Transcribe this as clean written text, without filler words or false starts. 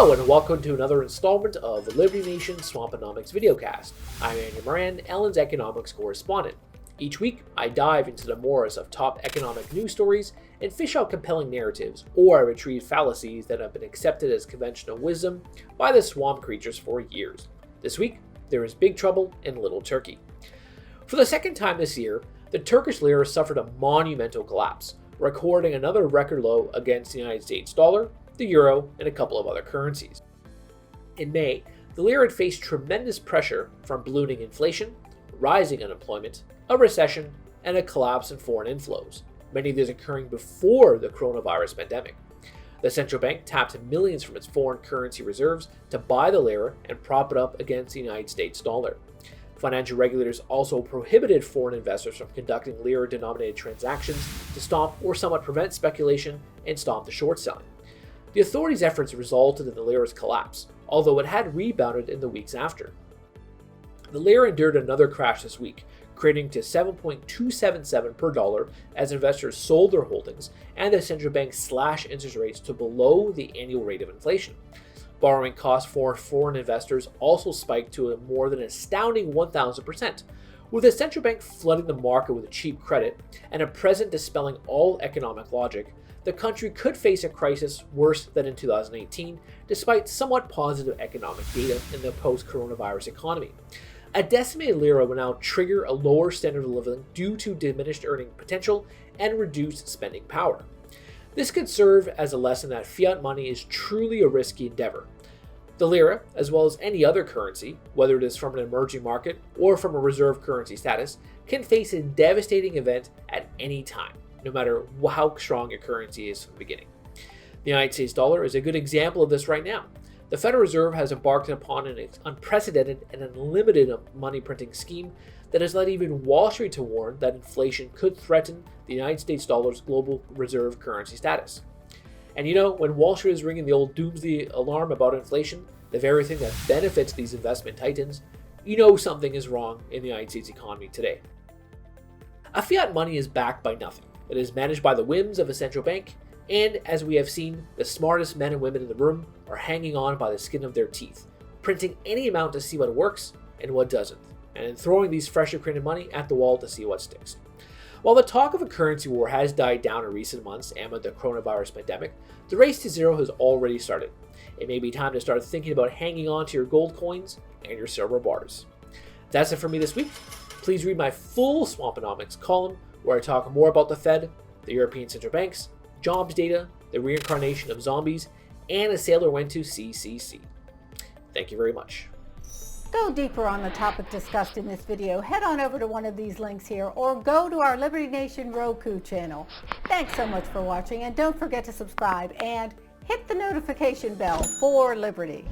Hello and welcome to another installment of the Liberty Nation Swamponomics videocast. I'm Andrew Moran, Ellen's economics correspondent. Each week, I dive into the morass of top economic news stories and fish out compelling narratives, or I retrieve fallacies that have been accepted as conventional wisdom by the swamp creatures for years. This week, there is big trouble in Little Turkey. For the second time this year, the Turkish Lira suffered a monumental collapse, recording another record low against the United States dollar, the euro, and a couple of other currencies. In May, the lira had faced tremendous pressure from ballooning inflation, rising unemployment, a recession, and a collapse in foreign inflows, many of these occurring before the coronavirus pandemic. The central bank tapped millions from its foreign currency reserves to buy the lira and prop it up against the United States dollar. Financial regulators also prohibited foreign investors from conducting lira-denominated transactions to stop or somewhat prevent speculation and stop the short selling. The authorities' efforts resulted in the lira's collapse, although it had rebounded in the weeks after. The lira endured another crash this week, creating to 7.277 per dollar as investors sold their holdings and the central bank slashed interest rates to below the annual rate of inflation. Borrowing costs for foreign investors also spiked to a more than astounding 1,000%, with the central bank flooding the market with cheap credit and a president dispelling all economic logic. The country could face a crisis worse than in 2018, despite somewhat positive economic data in the post-coronavirus economy. A decimated lira will now trigger a lower standard of living due to diminished earning potential and reduced spending power. This could serve as a lesson that fiat money is truly a risky endeavor. The lira, as well as any other currency, whether it is from an emerging market or from a reserve currency status, can face a devastating event at any time, no matter how strong your currency is from the beginning. The United States dollar is a good example of this right now. The Federal Reserve has embarked upon an unprecedented and unlimited money printing scheme that has led even Wall Street to warn that inflation could threaten the United States dollar's global reserve currency status. And when Wall Street is ringing the old doomsday alarm about inflation, the very thing that benefits these investment titans, something is wrong in the United States economy today. A fiat money is backed by nothing. It is managed by the whims of a central bank, and as we have seen, the smartest men and women in the room are hanging on by the skin of their teeth, printing any amount to see what works and what doesn't, and then throwing these freshly printed money at the wall to see what sticks. While the talk of a currency war has died down in recent months amid the coronavirus pandemic, the race to zero has already started. It may be time to start thinking about hanging on to your gold coins and your silver bars. That's it for me this week. Please read my full Swamponomics column where I talk more about the Fed, the European central banks, jobs data, the reincarnation of zombies, and a sailor went to CCC. Thank you very much. Go deeper on the topic discussed in this video, head on over to one of these links here or go to our Liberty Nation Roku channel. Thanks so much for watching, and don't forget to subscribe and hit the notification bell for Liberty.